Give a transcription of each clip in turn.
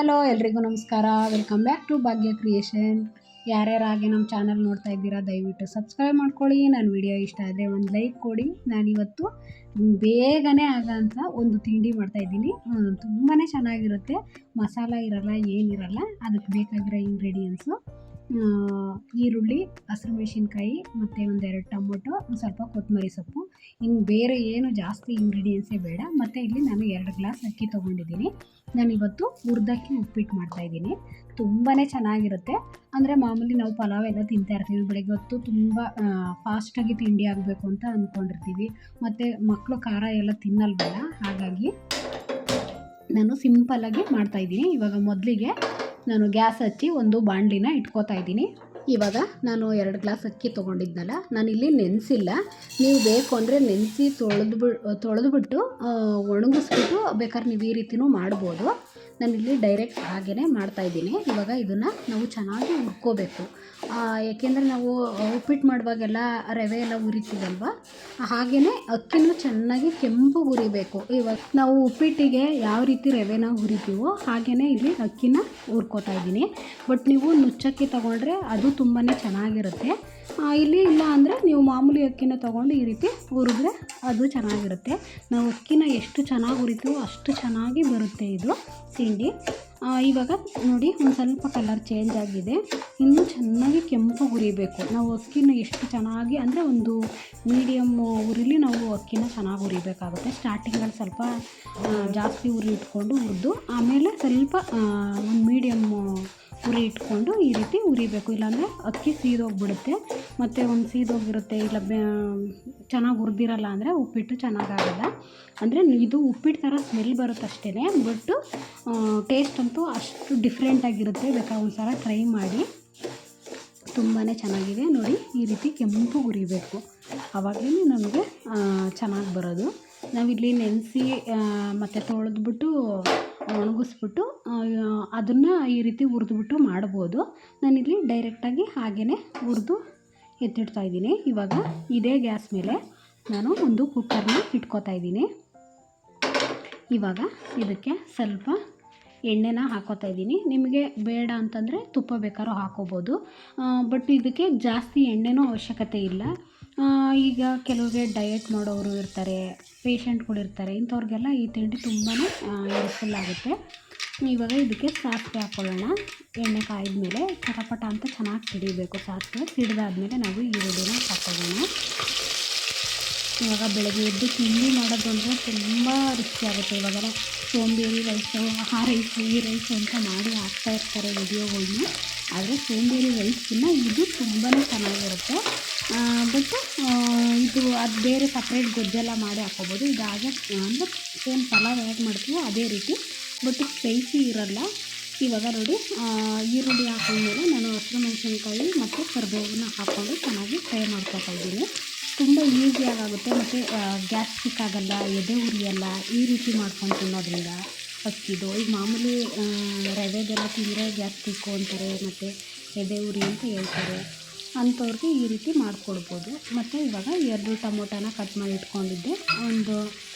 Hello ಎಲ್ರಿಗೂ ನಮಸ್ಕಾರ. Welcome back to Bhagya creation. ಯಾರ್ಯಾರು ಹಾಗೆ ನಮ್ಮ ಚಾನಲ್ ನೋಡ್ತಾ ಇದ್ದೀರಾ ದಯವಿಟ್ಟು ಸಬ್ಸ್ಕ್ರೈಬ್ ಮಾಡ್ಕೊಳ್ಳಿ. ನನ್ನ ವಿಡಿಯೋ ಇಷ್ಟ ಆದರೆ ಒಂದು ಲೈಕ್ ಕೊಡಿ. ನಾನಿವತ್ತು ಬೇಗನೆ ಆಗೋಂಥ ಒಂದು ತಿಂಡಿ ಮಾಡ್ತಾಯಿದ್ದೀನಿ. ತುಂಬಾ ಚೆನ್ನಾಗಿರುತ್ತೆ. ಮಸಾಲ ಇರಲ್ಲ, ಏನಿರಲ್ಲ. ಅದಕ್ಕೆ ಬೇಕಾಗಿರೋ ಇಂಗ್ರೀಡಿಯೆಂಟ್ಸು ಈರುಳ್ಳಿ, ಹಸಿರು ಮೆಣಸಿನ್ಕಾಯಿ ಮತ್ತು ಒಂದೆರಡು ಟೊಮೊಟೊ, ಒಂದು ಸ್ವಲ್ಪ ಕೊತ್ತಂಬರಿ ಸೊಪ್ಪು. ಇನ್ನು ಬೇರೆ ಏನು ಜಾಸ್ತಿ ಇಂಗ್ರೀಡಿಯೆಂಟ್ಸೇ ಬೇಡ. ಮತ್ತು ಇಲ್ಲಿ ನಾನು 2 ಗ್ಲಾಸ್ ಅಕ್ಕಿ ತೊಗೊಂಡಿದ್ದೀನಿ. ನಾನಿವತ್ತು ಹುರಿದಕ್ಕಿ ಉಪ್ಪಿಟ್ಟು ಮಾಡ್ತಾಯಿದ್ದೀನಿ. ತುಂಬಾ ಚೆನ್ನಾಗಿರುತ್ತೆ. ಅಂದರೆ ಮಾಮೂಲಿ ನಾವು ಪಲಾವ್ ಎಲ್ಲ ತಿಂತಾ ಇರ್ತೀವಿ. ಬೆಳಗ್ಗೆ ಹೊತ್ತು ತುಂಬ ಫಾಸ್ಟಾಗಿ ತಿಂಡಿ ಆಗಬೇಕು ಅಂತ ಅಂದ್ಕೊಂಡಿರ್ತೀವಿ. ಮತ್ತು ಮಕ್ಕಳು ಖಾರ ಎಲ್ಲ ತಿನ್ನಲ್ವಲ್ಲ, ಹಾಗಾಗಿ ನಾನು ಸಿಂಪಲ್ಲಾಗಿ ಮಾಡ್ತಾಯಿದ್ದೀನಿ. ಇವಾಗ ಮೊದಲಿಗೆ ನಾನು ಗ್ಯಾಸ್ ಹಚ್ಚಿ ಒಂದು ಬಾಣಲಿನ ಇಟ್ಕೋತಾ ಇದ್ದೀನಿ. ಇವಾಗ ನಾನು 2 ಗ್ಲಾಸ್ ಅಕ್ಕಿ ತೊಗೊಂಡಿದ್ನಲ್ಲ, ನಾನಿಲ್ಲಿ ನೆನೆಸಿಲ್ಲ. ನೀವು ಬೇಕು ಅಂದರೆ ನೆನೆಸಿ ತೊಳೆದ್ಬಿಟ್ಟು ಒಣಗಿಸ್ಬಿಟ್ಟು ಬೇಕಾದ್ರೆ ನೀವು ಈ ರೀತಿಯೂ ಮಾಡ್ಬೋದು. ನಾನಿಲ್ಲಿ ಡೈರೆಕ್ಟ್ ಹಾಗೇ ಮಾಡ್ತಾಯಿದ್ದೀನಿ. ಇವಾಗ ಇದನ್ನು ನಾವು ಚೆನ್ನಾಗಿ ಹುರ್ಕೋಬೇಕು. ಏಕೆಂದರೆ ನಾವು ಉಪ್ಪಿಟ್ಟು ಮಾಡುವಾಗೆಲ್ಲ ರವೆ ಎಲ್ಲ ಹುರಿತೀವಲ್ವ, ಹಾಗೆಯೇ ಅಕ್ಕಿನೂ ಚೆನ್ನಾಗಿ ಕೆಂಪಗೆ ಹುರಿಬೇಕು. ಇವಾಗ ನಾವು ಉಪ್ಪಿಟ್ಟಿಗೆ ಯಾವ ರೀತಿ ರವೆನ ಹುರಿತೀವೋ ಹಾಗೆಯೇ ಇಲ್ಲಿ ಅಕ್ಕಿನ ಹುರ್ಕೋತಾ ಇದ್ದೀನಿ. ಬಟ್ ನೀವು ನುಚ್ಚಕ್ಕಿ ತೊಗೊಂಡ್ರೆ ಅದು ತುಂಬಾ ಚೆನ್ನಾಗಿರುತ್ತೆ. ಇಲ್ಲಿ ಇಲ್ಲ ಅಂದರೆ ನೀವು ಮಾಮೂಲಿ ಅಕ್ಕಿನ ತೊಗೊಂಡು ಈ ರೀತಿ ಹುರಿದ್ರೆ ಅದು ಚೆನ್ನಾಗಿರುತ್ತೆ. ನಾವು ಅಕ್ಕಿನ ಎಷ್ಟು ಚೆನ್ನಾಗಿ ಹುರಿತೀವೋ ಅಷ್ಟು ಚೆನ್ನಾಗಿ ಬರುತ್ತೆ ಇದು ತಿಂಡಿ. ಇವಾಗ ನೋಡಿ, ಒಂದು ಸ್ವಲ್ಪ ಕಲರ್ ಚೇಂಜ್ ಆಗಿದೆ. ಇನ್ನೂ ಚೆನ್ನಾಗಿ ಕೆಂಪು ಹುರಿಬೇಕು. ನಾವು ಅಕ್ಕಿನ ಎಷ್ಟು ಚೆನ್ನಾಗಿ ಅಂದರೆ ಒಂದು ಮೀಡಿಯಮ್ ಉರಿಲಿ ನಾವು ಅಕ್ಕಿನ ಚೆನ್ನಾಗಿ ಹುರಿಬೇಕಾಗುತ್ತೆ. ಸ್ಟಾರ್ಟಿಂಗಲ್ಲಿ ಸ್ವಲ್ಪ ಜಾಸ್ತಿ ಉರಿ ಇಟ್ಕೊಂಡು ಹುರಿದು ಆಮೇಲೆ ಸ್ವಲ್ಪ ಒಂದು ಮೀಡಿಯಮ್ ಉರಿ ಇಟ್ಕೊಂಡು ಈ ರೀತಿ ಹುರಿಬೇಕು. ಇಲ್ಲಾಂದರೆ ಅಕ್ಕಿ ಸೀದೋಗಿಬಿಡುತ್ತೆ. ಮತ್ತು ಒಂದು ಸೀದೋಗಿರುತ್ತೆ, ಇಲ್ಲ ಚೆನ್ನಾಗಿ ಹುರಿದಿರಲ್ಲ ಅಂದರೆ ಉಪ್ಪಿಟ್ಟು ಚೆನ್ನಾಗಾಗಲ್ಲ. ಅಂದರೆ ಇದು ಉಪ್ಪಿಟ್ಟು ಥರ ಸ್ಮೆಲ್ ಬರುತ್ತೆ ಅಷ್ಟೇ, ಬಟ್ಟು ಟೇಸ್ಟ್ ಅಂತೂ ಅಷ್ಟು ಡಿಫ್ರೆಂಟಾಗಿರುತ್ತೆ. ಬೇಕಾದ್ರೆ ಒಂದು ಸಲ ಟ್ರೈ ಮಾಡಿ, ತುಂಬಾ ಚೆನ್ನಾಗಿದೆ. ನೋಡಿ, ಈ ರೀತಿ ಕೆಂಪು ಹುರಿಬೇಕು, ಆವಾಗಲೇ ನಮಗೆ ಚೆನ್ನಾಗಿ ಬರೋದು. ನಾವಿಲ್ಲಿ ನೆನೆಸಿ ಮತ್ತು ತೊಳೆದ್ಬಿಟ್ಟು ಒಣಗಿಸ್ಬಿಟ್ಟು ಅದನ್ನು ಈ ರೀತಿ ಹುರಿದ್ಬಿಟ್ಟು ಮಾಡ್ಬೋದು. ನಾನಿಲ್ಲಿ ಡೈರೆಕ್ಟಾಗಿ ಹಾಗೇ ಹುರಿದು ಎತ್ತಿಡ್ತಾಯಿದ್ದೀನಿ. ಇವಾಗ ಇದೇ ಗ್ಯಾಸ್ ಮೇಲೆ ನಾನು ಒಂದು ಕುಕ್ಕರ್ನ ಇಟ್ಕೋತಾ ಇದ್ದೀನಿ. ಇವಾಗ ಇದಕ್ಕೆ ಸ್ವಲ್ಪ ಎಣ್ಣೆನ ಹಾಕೋತಾ ಇದ್ದೀನಿ. ನಿಮಗೆ ಬೇಡ ಅಂತಂದರೆ ತುಪ್ಪ ಬೇಕಾದ್ರೂ ಹಾಕೋಬೋದು. ಬಟ್ ಇದಕ್ಕೆ ಜಾಸ್ತಿ ಎಣ್ಣೆನೂ ಅವಶ್ಯಕತೆ ಇಲ್ಲ. ಈಗ ಕೆಲವ್ರಿಗೆ ಡಯಟ್ ಮಾಡೋರು ಇರ್ತಾರೆ, ಪೇಷಂಟ್ಗಳು ಇರ್ತಾರೆ, ಇಂಥವ್ರಿಗೆಲ್ಲ ಈ ತಿಂಡಿ ತುಂಬಾ ಯೂಸ್ಫುಲ್ ಆಗುತ್ತೆ. ಇವಾಗ ಇದಕ್ಕೆ ಸಾಸಿವೆ ಹಾಕ್ಕೊಳ್ಳೋಣ. ಎಣ್ಣೆ ಕಾಯ್ದ ಮೇಲೆ ಚಟಪಟ ಅಂತ ಚೆನ್ನಾಗಿ ಸಿಡಿಬೇಕು. ಸಾಸಿವೆ ಸಿಡಿದಾದ್ಮೇಲೆ ನಾವು ಈರುಳ್ಳಿನ ಹಾಕ್ಕೊಳ್ಳೋಣ. ಇವಾಗ ಬೆಳಗ್ಗೆ ಎದ್ದು ತಿಂಡಿ ಮಾಡೋದು ಅಂದರೆ ತುಂಬ ರುಚಿಯಾಗುತ್ತೆ. ಇವಾಗೆಲ್ಲ ಸೋಂಬೇರಿ ರೈಸು, ಆ ರೈಸು ಈ ರೈಸು ಅಂತ ಮಾಡಿ ಹಾಕ್ತಾಯಿರ್ತಾರೆ ವಿಡಿಯೋಗಳ್ನ. ಆದರೆ ಸೋಂಬೇರಿ ರೈಸ್ಗಿನ್ನ ಇದು ತುಂಬಾ ಚೆನ್ನಾಗಿರುತ್ತೆ. ಬಟ್ ಇದು ಅದು ಬೇರೆ ಸಪ್ರೇಟ್ ಗೊಜ್ಜೆಲ್ಲ ಮಾಡಿ ಹಾಕ್ಕೋಬೋದು. ಇದು ಹಾಗೆ ಅಂದರೆ ಸೇಮ್ ಪಲಾವ್ ಹೇಗೆ ಮಾಡ್ತೀವೋ ಅದೇ ರೀತಿ, ಬಟ್ ಸ್ಪೈಸಿ ಇರಲ್ಲ. ಇವಾಗ ನೋಡಿ, ಈರುಳ್ಳಿ ಹಾಕೊಂಡ್ಮೇಲೆ ನಾನು ಹಸಿರು ಮೆಣಸಿನ್ಕಾಯಿ ಮತ್ತು ಕರಿಬೇವನ್ನ ಹಾಕ್ಕೊಂಡು ಚೆನ್ನಾಗಿ ಫ್ರೈ ಮಾಡ್ಕೊತಾ ಇದ್ದೀನಿ. ತುಂಬ ಈಸಿಯಾಗುತ್ತೆ ಮತ್ತು ಗ್ಯಾಸ್ಟ್ರಿಕ್ ಆಗೋಲ್ಲ, ಎದೆ ಉರಿಯಲ್ಲ. ಈ ರೀತಿ ಮಾಡ್ಕೊಂಡು ತಿನ್ನೋದ್ರಿಂದ ಅಕ್ಕಿದು. ಈಗ ಮಾಮೂಲಿ ರವೆದೆಲ್ಲ ತಿಂದರೆ ಗ್ಯಾಸ್ಟ್ರಿಕ್ಕು ಅಂತಾರೆ ಮತ್ತು ಎದೆ ಉರಿ ಅಂತ ಹೇಳ್ತಾರೆ. ಅಂಥವ್ರಿಗೆ ಈ ರೀತಿ ಮಾಡಿಕೊಡ್ಬೋದು. ಮತ್ತು ಇವಾಗ 2 ಟೊಮೊಟೊನ ಕಟ್ ಮಾಡಿ ಇಟ್ಕೊಂಡಿದ್ದೆ. ಒಂದು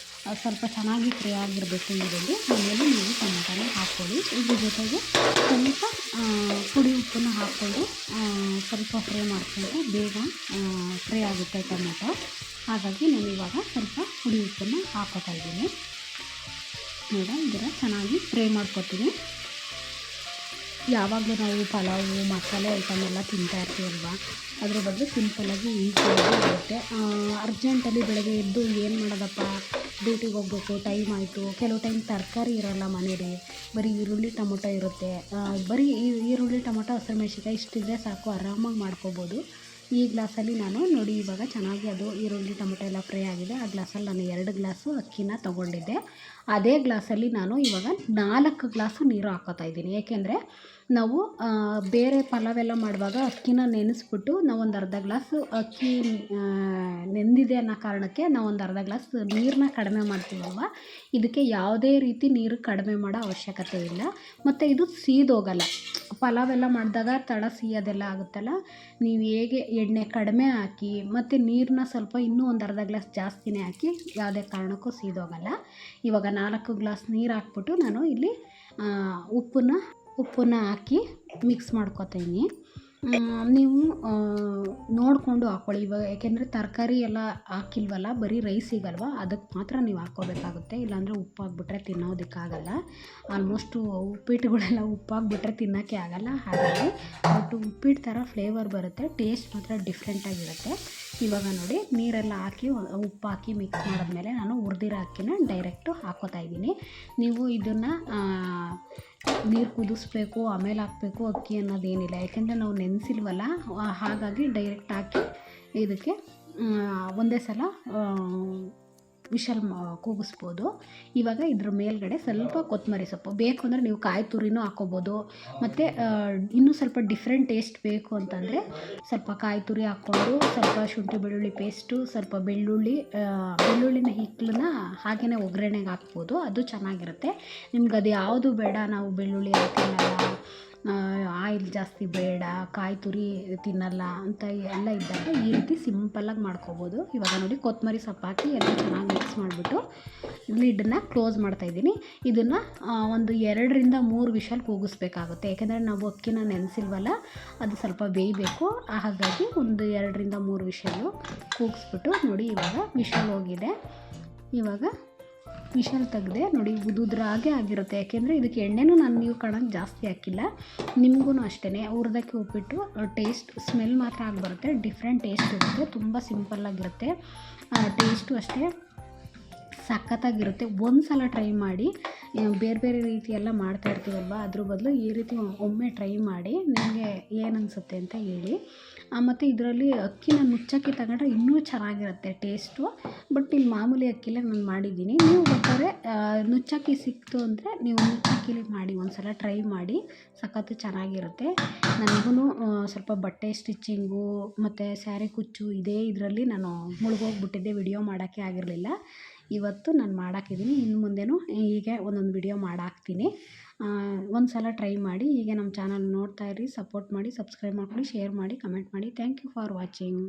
ಸ್ವಲ್ಪ ಚೆನ್ನಾಗಿ ಫ್ರೈ ಆಗಿರಬೇಕು ಈರುಳ್ಳಿ. ಆಮೇಲೆ ನೀವು ಟೊಮೊಟೊನ ಹಾಕ್ಕೊಳ್ಳಿ. ಇದ್ರ ಜೊತೆಗೆ ಸ್ವಲ್ಪ ಪುಡಿ ಉಪ್ಪನ್ನು ಹಾಕ್ಕೊಂಡು ಸ್ವಲ್ಪ ಫ್ರೈ ಮಾಡಿಕೊಂಡ್ರೆ ಬೇಗ ಫ್ರೈ ಆಗುತ್ತೆ ಟೊಮೊಟೊ. ಹಾಗಾಗಿ ನಾನು ಇವಾಗ ಸ್ವಲ್ಪ ಪುಡಿ ಉಪ್ಪನ್ನು ಹಾಕ್ಕೋತಾ ಇದ್ದೀನಿ. ನೋಡ, ಇದನ್ನು ಚೆನ್ನಾಗಿ ಫ್ರೈ ಮಾಡ್ಕೊತೀನಿ. ಯಾವಾಗಲೂ ನಾವು ಪಲಾವು, ಮಸಾಲೆ ಐಟಮ್ ಎಲ್ಲ ತಿಂತಾ ಇರ್ತೀವಲ್ವ, ಅದ್ರ ಬದಲು ಸಿಂಪಲ್ಲಾಗಿ ಈಸಿಯಾಗಿ ಆಗುತ್ತೆ. ಅರ್ಜೆಂಟಲ್ಲಿ ಬೆಳಗ್ಗೆ ಎದ್ದು ಏನು ಮಾಡೋದಪ್ಪ, ಡ್ಯೂಟಿಗೆ ಹೋಗಬೇಕು, ಟೈಮ್ ಆಯಿತು. ಕೆಲವು ಟೈಮ್ ತರಕಾರಿ ಇರೋಲ್ಲ ಮನೇಲಿ, ಬರೀ ಈರುಳ್ಳಿ ಟೊಮೊಟೊ ಇರುತ್ತೆ. ಬರೀ ಈರುಳ್ಳಿ ಟೊಮೊಟೊ ಹಸಿರು ಮೆಣಸಿನ್ಕಾಯಿ ಇಷ್ಟಿದ್ರೆ ಸಾಕು, ಆರಾಮಾಗಿ ಮಾಡ್ಕೋಬೋದು. ಈ ಗ್ಲಾಸಲ್ಲಿ ನಾನು ನೋಡಿ, ಇವಾಗ ಚೆನ್ನಾಗಿ ಅದು ಈರುಳ್ಳಿ ಟೊಮೊಟೊ ಎಲ್ಲ ಫ್ರೈ ಆಗಿದೆ. ಆ ಗ್ಲಾಸಲ್ಲಿ ನಾನು 2 ಗ್ಲಾಸು ಅಕ್ಕಿನ ತೊಗೊಂಡಿದ್ದೆ. ಅದೇ ಗ್ಲಾಸಲ್ಲಿ ನಾನು ಇವಾಗ 4 ಗ್ಲಾಸು ನೀರು ಹಾಕ್ಕೋತಾ ಇದ್ದೀನಿ. ಏಕೆಂದರೆ ನಾವು ಬೇರೆ ಪಲಾವೆಲ್ಲ ಮಾಡುವಾಗ ಅಕ್ಕಿನ ನೆನೆಸ್ಬಿಟ್ಟು ನಾವು ಒಂದು ಅರ್ಧ ಗ್ಲಾಸು ಅಕ್ಕಿ ನೆಂದಿದೆ ಅನ್ನೋ ಕಾರಣಕ್ಕೆ ನಾವು ಒಂದು ಅರ್ಧ ಗ್ಲಾಸ್ ನೀರನ್ನ ಕಡಿಮೆ ಮಾಡ್ತೀವಲ್ವ. ಇದಕ್ಕೆ ಯಾವುದೇ ರೀತಿ ನೀರು ಕಡಿಮೆ ಮಾಡೋ ಅವಶ್ಯಕತೆ ಇಲ್ಲ. ಮತ್ತು ಇದು ಸೀದೋಗಲ್ಲ. ಪಲಾವೆಲ್ಲ ಮಾಡಿದಾಗ ತಳ ಸಿಯೋದೆಲ್ಲ ಆಗುತ್ತಲ್ಲ, ನೀವು ಹೇಗೆ ಎಣ್ಣೆ ಕಡಿಮೆ ಹಾಕಿ ಮತ್ತು ನೀರನ್ನ ಸ್ವಲ್ಪ ಇನ್ನೂ ಒಂದು ಅರ್ಧ ಗ್ಲಾಸ್ ಜಾಸ್ತಿನೇ ಹಾಕಿ ಯಾವುದೇ ಕಾರಣಕ್ಕೂ ಸೀದೋಗಲ್ಲ. ಇವಾಗ 4 ಗ್ಲಾಸ್ ನೀರು ಹಾಕ್ಬಿಟ್ಟು ನಾನು ಇಲ್ಲಿ ಉಪ್ಪನ್ನ ಹಾಕಿ ಮಿಕ್ಸ್ ಮಾಡ್ಕೊತೀನಿ. ನೀವು ನೋಡಿಕೊಂಡು ಹಾಕ್ಕೊಳ್ಳಿ. ಇವಾಗ ಯಾಕೆಂದರೆ ತರಕಾರಿ ಎಲ್ಲ ಹಾಕಿಲ್ವಲ್ಲ, ಬರೀ ರೈಸಿಗಲ್ವ, ಅದಕ್ಕೆ ಮಾತ್ರ ನೀವು ಹಾಕ್ಕೋಬೇಕಾಗುತ್ತೆ. ಇಲ್ಲಾಂದರೆ ಉಪ್ಪಾಗ್ಬಿಟ್ರೆ ತಿನ್ನೋದಕ್ಕಾಗಲ್ಲ. ಆಲ್ಮೋಸ್ಟು ಉಪ್ಪಿಟ್ಟುಗಳೆಲ್ಲ ಉಪ್ಪಾಗ್ಬಿಟ್ರೆ ತಿನ್ನೋಕ್ಕೆ ಆಗಲ್ಲ. ಹಾಗಾಗಿ ಬಟ್ ಉಪ್ಪಿಟ್ಟು ಥರ ಫ್ಲೇವರ್ ಬರುತ್ತೆ, ಟೇಸ್ಟ್ ಮಾತ್ರ ಡಿಫ್ರೆಂಟಾಗಿರುತ್ತೆ. ಇವಾಗ ನೋಡಿ ನೀರೆಲ್ಲ ಹಾಕಿ ಉಪ್ಪು ಹಾಕಿ ಮಿಕ್ಸ್ ಮಾಡಿದ್ಮೇಲೆ ನಾನು ಹುರಿದಿರೋ ಅಕ್ಕಿನ ಡೈರೆಕ್ಟು ಹಾಕ್ಕೋತಾ ಇದ್ದೀನಿ. ನೀವು ಇದನ್ನು ನೀರು ಕುದಿಸ್ಬೇಕು ಆಮೇಲೆ ಹಾಕಬೇಕು ಅಕ್ಕಿ ಅನ್ನೋದೇನಿಲ್ಲ, ಯಾಕೆಂದರೆ ನಾವು ನೆನೆಸಿಲ್ವಲ್ಲ, ಹಾಗಾಗಿ ಡೈರೆಕ್ಟ್ ಹಾಕಿ ಇದಕ್ಕೆ ಒಂದೇ ಸಲ ವಿಷಲ್ ಕೂಗಿಸ್ಬೋದು. ಇವಾಗ ಇದ್ರ ಮೇಲ್ಗಡೆ ಸ್ವಲ್ಪ ಕೊತ್ತಂಬರಿ ಸೊಪ್ಪು ಬೇಕು ಅಂದರೆ ನೀವು ಕಾಯಿ ತುರಿನೂ ಹಾಕ್ಕೋಬೋದು. ಮತ್ತು ಇನ್ನೂ ಸ್ವಲ್ಪ ಡಿಫ್ರೆಂಟ್ ಟೇಸ್ಟ್ ಬೇಕು ಅಂತಂದರೆ ಸ್ವಲ್ಪ ಕಾಯಿ ತುರಿ ಹಾಕ್ಕೊಂಡು, ಸ್ವಲ್ಪ ಶುಂಠಿ ಬೆಳ್ಳುಳ್ಳಿ ಪೇಸ್ಟು, ಸ್ವಲ್ಪ ಬೆಳ್ಳುಳ್ಳಿನ ಹಿಕ್ಕಲನ್ನ ಹಾಗೆಯೇ ಒಗ್ಗರಣೆಗೆ ಹಾಕ್ಬೋದು, ಅದು ಚೆನ್ನಾಗಿರುತ್ತೆ. ನಿಮ್ಗೆ ಅದು ಯಾವುದು ಬೇಡ, ನಾವು ಬೆಳ್ಳುಳ್ಳಿ ಹಾಕಿಲ್ಲ, ಆಯಿಲ್ ಜಾಸ್ತಿ ಬೇಡ, ಕಾಯಿ ತುರಿ ತಿನ್ನಲ್ಲ ಅಂತ ಎಲ್ಲ ಇದ್ದಾಗ ಈ ರೀತಿ ಸಿಂಪಲ್ಲಾಗಿ ಮಾಡ್ಕೋಬೋದು. ಇವಾಗ ನೋಡಿ ಕೊತ್ತಂಬರಿ ಸೊಪ್ಪು ಹಾಕಿ ಎಲ್ಲ ಚೆನ್ನಾಗಿ ಮಿಕ್ಸ್ ಮಾಡಿಬಿಟ್ಟು ಲಿಡ್ಡನ್ನ ಕ್ಲೋಸ್ ಮಾಡ್ತಾಯಿದ್ದೀನಿ. ಇದನ್ನು ಒಂದು 2-3 ವಿಷಲ್ ಕೂಗಿಸ್ಬೇಕಾಗುತ್ತೆ, ಯಾಕೆಂದರೆ ನಾವು ಅಕ್ಕಿನ ನೆನೆಸಿಲ್ವಲ್ಲ, ಅದು ಸ್ವಲ್ಪ ಬೇಯಬೇಕು. ಹಾಗಾಗಿ ಒಂದು 2-3 ವಿಷಲ್ಲು ಕೂಗಿಸ್ಬಿಟ್ಟು ನೋಡಿ ಇವಾಗ ವಿಷಲ್ ಹೋಗಿದೆ. ಇವಾಗ ವಿಷಲ್ ತೆಗೆದೆ ನೋಡಿ, ಉದುದ್ರಾಗೆ ಆಗಿರುತ್ತೆ. ಯಾಕೆಂದರೆ ಇದಕ್ಕೆ ಎಣ್ಣೆನೂ ನೀವು ಕಾಣೋಕ್ಕೆ ಜಾಸ್ತಿ ಹಾಕಿಲ್ಲ. ನಿಮಗೂ ಅಷ್ಟೇ ಹುರಿದಕ್ಕೆ ಉಪ್ಪಿಟ್ಟು ಟೇಸ್ಟ್ ಸ್ಮೆಲ್ ಮಾತ್ರ ಆಗಿ ಬರುತ್ತೆ, ಡಿಫ್ರೆಂಟ್ ಟೇಸ್ಟ್ ಇರುತ್ತೆ, ತುಂಬ ಸಿಂಪಲ್ಲಾಗಿರುತ್ತೆ. ಟೇಸ್ಟು ಅಷ್ಟೇ ಸಖತ್ತಾಗಿರುತ್ತೆ. ಒಂದು ಸಲ ಟ್ರೈ ಮಾಡಿ. ಬೇರೆ ಬೇರೆ ರೀತಿ ಎಲ್ಲ ಮಾಡ್ತಾ ಇರ್ತೀವಲ್ವ, ಅದ್ರ ಬದಲು ಈ ರೀತಿ ಒಮ್ಮೆ ಟ್ರೈ ಮಾಡಿ, ನಿಮಗೆ ಏನು ಅನಿಸುತ್ತೆ ಅಂತ ಹೇಳಿ. ಮತ್ತು ಇದರಲ್ಲಿ ಅಕ್ಕಿನ ನುಚ್ಚಕ್ಕಿ ತಗೊಂಡ್ರೆ ಇನ್ನೂ ಚೆನ್ನಾಗಿರುತ್ತೆ ಟೇಸ್ಟು. ಬಟ್ ಇಲ್ಲಿ ಮಾಮೂಲಿ ಅಕ್ಕಿಲೇ ನಾನು ಮಾಡಿದ್ದೀನಿ. ನೀವು ಬೇಕಾದ್ರೆ ನುಚ್ಚಕ್ಕಿ ಸಿಕ್ತು ಅಂದರೆ ನೀವು ನುಚ್ಚಕ್ಕಿಲಿ ಮಾಡಿ, ಒಂದು ಸಲ ಟ್ರೈ ಮಾಡಿ, ಸಖತ್ತು ಚೆನ್ನಾಗಿರುತ್ತೆ. ನನಗೂ ಸ್ವಲ್ಪ ಬಟ್ಟೆ ಸ್ಟಿಚ್ಚಿಂಗು ಮತ್ತು ಸ್ಯಾರಿ ಕುಚ್ಚು ಇದೇ ಇದರಲ್ಲಿ ನಾನು ಮುಳುಗೋಗ್ಬಿಟ್ಟಿದ್ದೆ, ವಿಡಿಯೋ ಮಾಡೋಕ್ಕೆ ಆಗಿರಲಿಲ್ಲ. ಇವತ್ತು ನಾನು ಮಾಡಾಕಿದ್ದೀನಿ, ಇನ್ನು ಮುಂದೆನೂ ಹೀಗೆ ಒಂದೊಂದು ವಿಡಿಯೋ ಮಾಡಾಕ್ತೀನಿ. ಒಂದು ಸಲ ಟ್ರೈ ಮಾಡಿ. ಹೀಗೆ ನಮ್ಮ ಚಾನಲ್ ನೋಡ್ತಾ ಇರಿ, ಸಪೋರ್ಟ್ ಮಾಡಿ, ಸಬ್ಸ್ಕ್ರೈಬ್ ಮಾಡ್ಕೊಳ್ಳಿ, ಶೇರ್ ಮಾಡಿ, ಕಮೆಂಟ್ ಮಾಡಿ. Thank you for watching.